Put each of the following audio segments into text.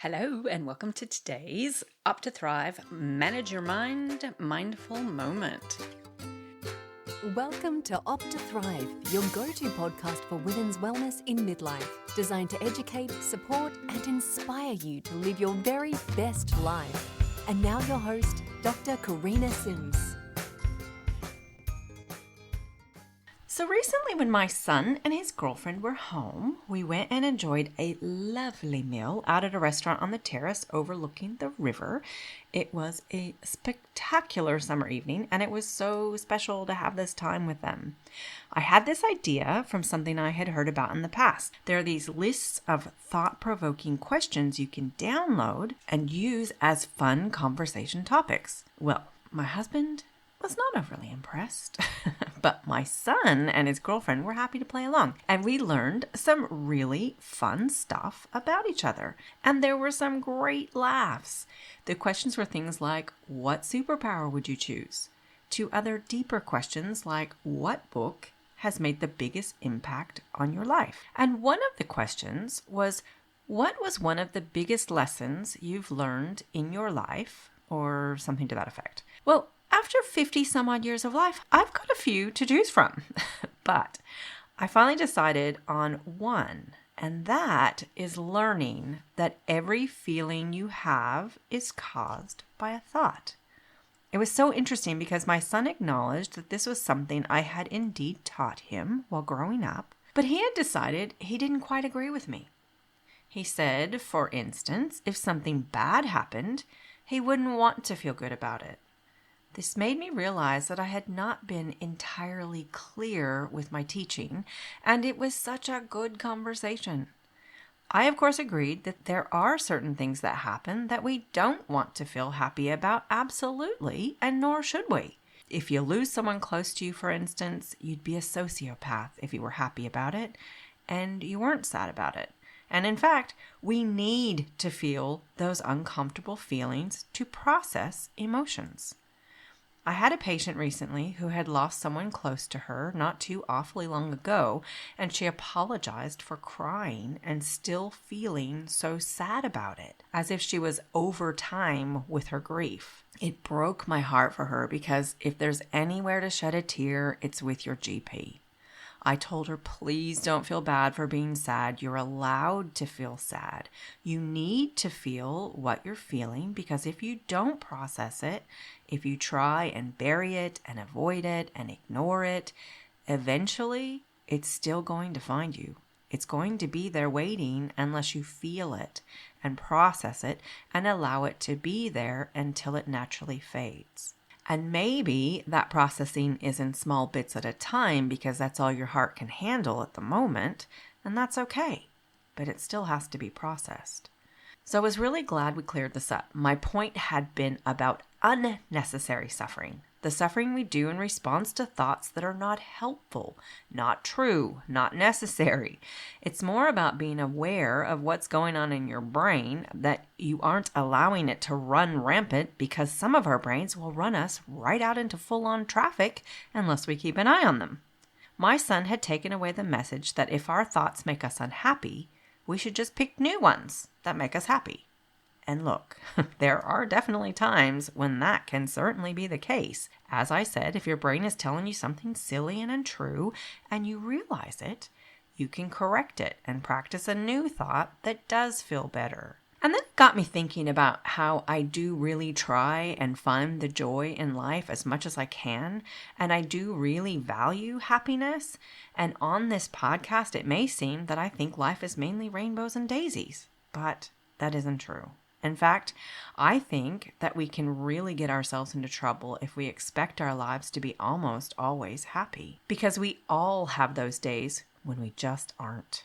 Hello and welcome to today's Up to Thrive Manage Your Mind Mindful Moment. Welcome to Up to Thrive, your go-to podcast for women's wellness in midlife, designed to educate, support, and inspire you to live your very best life. And now your host, Dr. Karina Sims. So recently when my son and his girlfriend were home, we went and enjoyed a lovely meal out at a restaurant on the terrace overlooking the river. It was a spectacular summer evening, and it was so special to have this time with them. I had this idea from something I had heard about in the past. There are these lists of thought-provoking questions you can download and use as fun conversation topics. Well, my husband was not overly impressed, but my son and his girlfriend were happy to play along, and we learned some really fun stuff about each other, and there were some great laughs. The questions were things like, what superpower would you choose? To other deeper questions like, what book has made the biggest impact on your life? And one of the questions was, what was one of the biggest lessons you've learned in your life, or something to that effect? Well, after 50 some odd years of life, I've got a few to choose from, but I finally decided on one, and that is learning that every feeling you have is caused by a thought. It was so interesting because my son acknowledged that this was something I had indeed taught him while growing up, but he had decided he didn't quite agree with me. He said, for instance, if something bad happened, he wouldn't want to feel good about it. This made me realize that I had not been entirely clear with my teaching, and it was such a good conversation. I, of course, agreed that there are certain things that happen that we don't want to feel happy about, absolutely, and nor should we. If you lose someone close to you, for instance, you'd be a sociopath if you were happy about it, and you weren't sad about it. And in fact, we need to feel those uncomfortable feelings to process emotions. I had a patient recently who had lost someone close to her not too awfully long ago, and she apologized for crying and still feeling so sad about it, as if she was over time with her grief. It broke my heart for her because if there's anywhere to shed a tear, it's with your GP. I told her, please don't feel bad for being sad. You're allowed to feel sad. You need to feel what you're feeling because if you don't process it, if you try and bury it and avoid it and ignore it, eventually it's still going to find you. It's going to be there waiting unless you feel it and process it and allow it to be there until it naturally fades. And maybe that processing is in small bits at a time because that's all your heart can handle at the moment, and that's okay, but it still has to be processed. So I was really glad we cleared this up. My point had been about unnecessary suffering, the suffering we do in response to thoughts that are not helpful, not true, not necessary. It's more about being aware of what's going on in your brain, that you aren't allowing it to run rampant because some of our brains will run us right out into full-on traffic unless we keep an eye on them. My son had taken away the message that if our thoughts make us unhappy, we should just pick new ones that make us happy. And look, there are definitely times when that can certainly be the case. As I said, if your brain is telling you something silly and untrue and you realize it, you can correct it and practice a new thought that does feel better. And then it got me thinking about how I do really try and find the joy in life as much as I can, and I do really value happiness. And on this podcast, it may seem that I think life is mainly rainbows and daisies, but that isn't true. In fact, I think that we can really get ourselves into trouble if we expect our lives to be almost always happy, because we all have those days when we just aren't.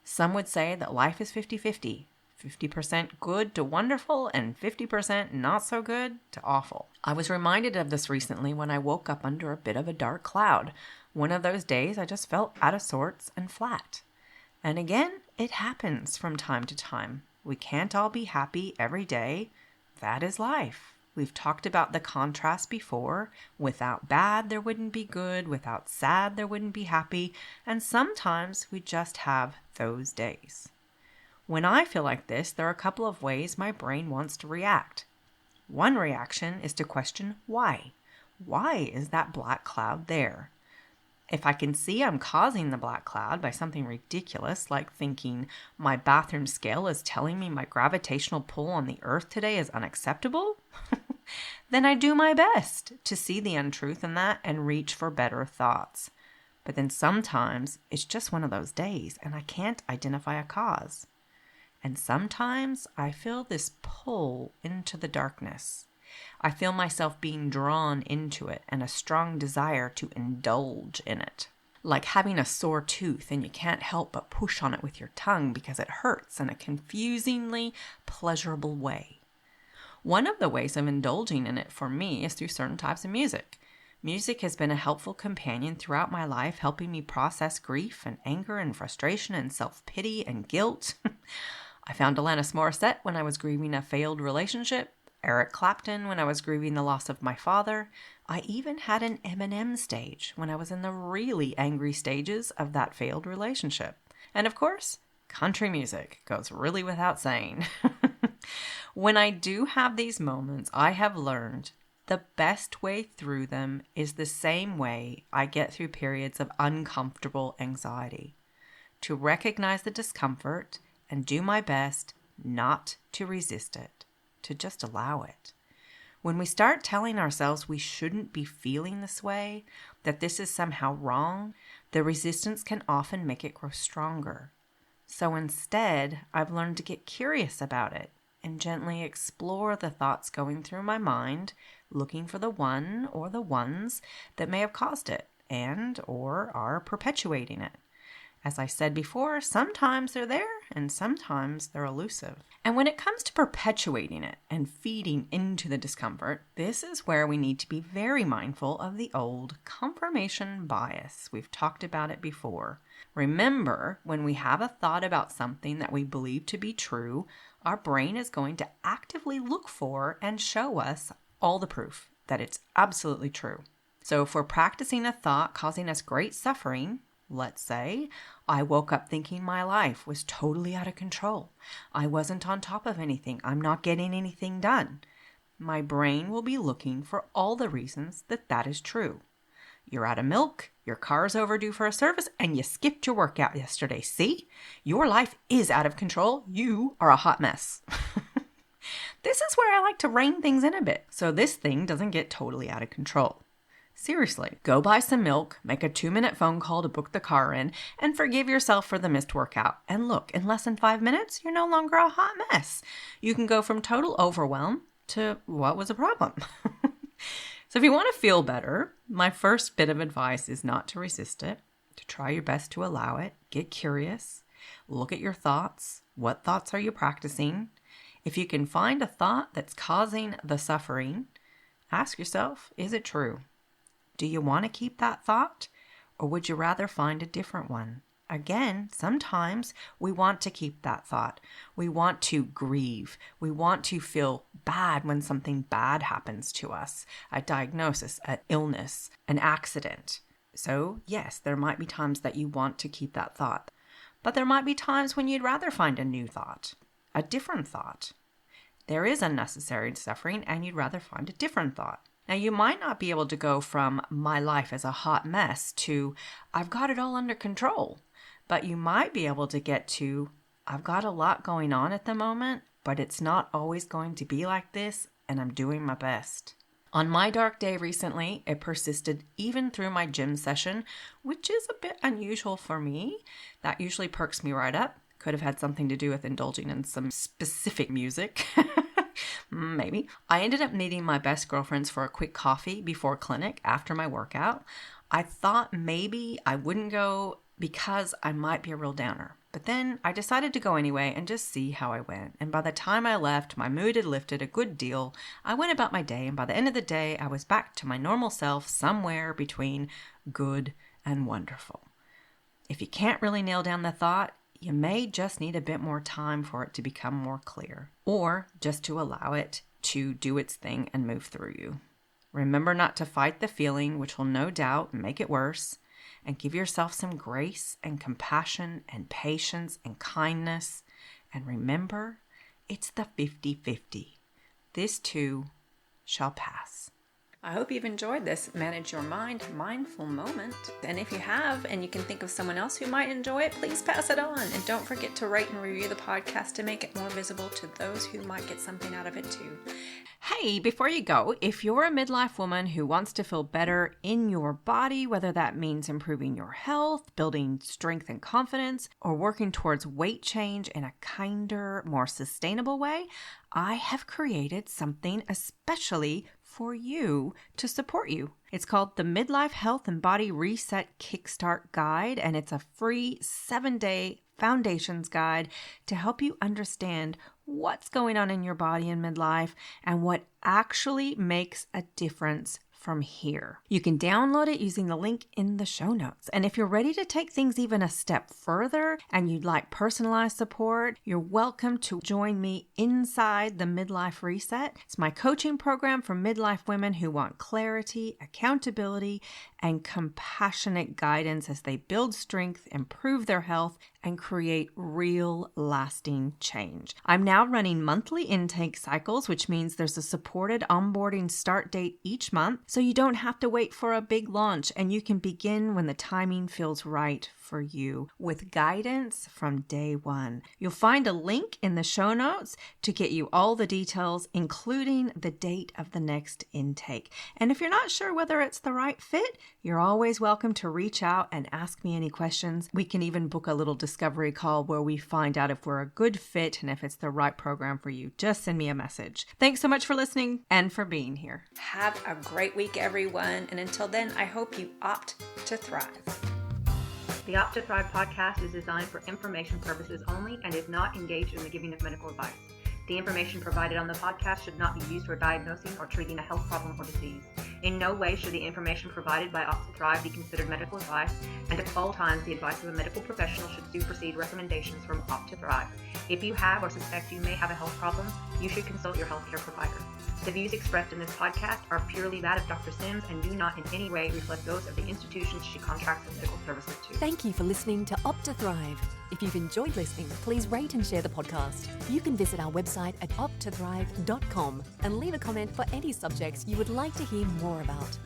Some would say that life is 50-50, 50% good to wonderful and 50% not so good to awful. I was reminded of this recently when I woke up under a bit of a dark cloud. One of those days I just felt out of sorts and flat. And again, it happens from time to time. We can't all be happy every day. That is life. We've talked about the contrast before. Without bad, there wouldn't be good. Without sad, there wouldn't be happy. And sometimes we just have those days. When I feel like this, there are a couple of ways my brain wants to react. One reaction is to question why. Why is that black cloud there? If I can see I'm causing the black cloud by something ridiculous, like thinking my bathroom scale is telling me my gravitational pull on the earth today is unacceptable, then I do my best to see the untruth in that and reach for better thoughts. But then sometimes it's just one of those days and I can't identify a cause. And sometimes I feel this pull into the darkness. I feel myself being drawn into it and a strong desire to indulge in it. Like having a sore tooth and you can't help but push on it with your tongue because it hurts in a confusingly pleasurable way. One of the ways of indulging in it for me is through certain types of music. Music has been a helpful companion throughout my life, helping me process grief and anger and frustration and self-pity and guilt. I found Alanis Morissette when I was grieving a failed relationship, Eric Clapton when I was grieving the loss of my father. I even had an Eminem stage when I was in the really angry stages of that failed relationship. And of course, country music goes really without saying. When I do have these moments, I have learned the best way through them is the same way I get through periods of uncomfortable anxiety. To recognize the discomfort and do my best not to resist it, to just allow it. When we start telling ourselves we shouldn't be feeling this way, that this is somehow wrong, the resistance can often make it grow stronger. So instead, I've learned to get curious about it and gently explore the thoughts going through my mind, looking for the one or the ones that may have caused it and or are perpetuating it. As I said before, sometimes they're there and sometimes they're elusive. And when it comes to perpetuating it and feeding into the discomfort, this is where we need to be very mindful of the old confirmation bias. We've talked about it before. Remember, when we have a thought about something that we believe to be true, our brain is going to actively look for and show us all the proof that it's absolutely true. So if we're practicing a thought causing us great suffering, let's say, I woke up thinking my life was totally out of control. I wasn't on top of anything. I'm not getting anything done. My brain will be looking for all the reasons that that is true. You're out of milk, your car's overdue for a service, and you skipped your workout yesterday. See? Your life is out of control. You are a hot mess. This is where I like to rein things in a bit, so this thing doesn't get totally out of control. Seriously, go buy some milk, make a 2-minute phone call to book the car in, and forgive yourself for the missed workout. And look, in less than 5 minutes, you're no longer a hot mess. You can go from total overwhelm to what was a problem. So if you want to feel better, my first bit of advice is not to resist it, to try your best to allow it, get curious, look at your thoughts. What thoughts are you practicing? If you can find a thought that's causing the suffering, ask yourself, is it true? Do you want to keep that thought, or would you rather find a different one? Again, sometimes we want to keep that thought. We want to grieve. We want to feel bad when something bad happens to us, a diagnosis, an illness, an accident. So yes, there might be times that you want to keep that thought, but there might be times when you'd rather find a new thought, a different thought. There is unnecessary suffering and you'd rather find a different thought. Now, you might not be able to go from my life as a hot mess to I've got it all under control, but you might be able to get to I've got a lot going on at the moment, but it's not always going to be like this, and I'm doing my best. On my dark day recently, it persisted even through my gym session, which is a bit unusual for me. That usually perks me right up. Could have had something to do with indulging in some specific music. Maybe. I ended up meeting my best girlfriends for a quick coffee before clinic after my workout. I thought maybe I wouldn't go because I might be a real downer. But then I decided to go anyway and just see how I went. And by the time I left, my mood had lifted a good deal. I went about my day, and by the end of the day, I was back to my normal self somewhere between good and wonderful. If you can't really nail down the thought, you may just need a bit more time for it to become more clear, or just to allow it to do its thing and move through you. Remember not to fight the feeling, which will no doubt make it worse, and give yourself some grace and compassion and patience and kindness, And remember, it's the 50-50. This too shall pass. I hope you've enjoyed this Manage Your Mind mindful moment. And if you have, and you can think of someone else who might enjoy it, please pass it on. And don't forget to rate and review the podcast to make it more visible to those who might get something out of it too. Hey, before you go, if you're a midlife woman who wants to feel better in your body, whether that means improving your health, building strength and confidence, or working towards weight change in a kinder, more sustainable way, I have created something especially for you to support you. It's called the Midlife Health and Body Reset Kickstart Guide, and it's a free 7-day foundations guide to help you understand what's going on in your body in midlife and what actually makes a difference from here. You can download it using the link in the show notes. And if you're ready to take things even a step further and you'd like personalized support, you're welcome to join me inside the Midlife Reset. It's my coaching program for midlife women who want clarity, accountability, and compassionate guidance as they build strength, improve their health, and create real lasting change. I'm now running monthly intake cycles, which means there's a supported onboarding start date each month, so you don't have to wait for a big launch and you can begin when the timing feels right for you with guidance from day one. You'll find a link in the show notes to get you all the details, including the date of the next intake. And if you're not sure whether it's the right fit, you're always welcome to reach out and ask me any questions. We can even book a little discovery call where we find out if we're a good fit and if it's the right program for you. Just send me a message. Thanks so much for listening and for being here. Have a great week, everyone. And until then, I hope you opt to thrive. The Opt to Thrive podcast is designed for information purposes only and is not engaged in the giving of medical advice. The information provided on the podcast should not be used for diagnosing or treating a health problem or disease. In no way should the information provided by Opt to Thrive be considered medical advice, and at all times the advice of a medical professional should supersede recommendations from Opt to Thrive. If you have or suspect you may have a health problem, you should consult your healthcare provider. The views expressed in this podcast are purely that of Dr. Sims and do not in any way reflect those of the institutions she contracts with medical services to. Thank you for listening to Opt to Thrive. If you've enjoyed listening, please rate and share the podcast. You can visit our website at opttothrive.com and leave a comment for any subjects you would like to hear more about.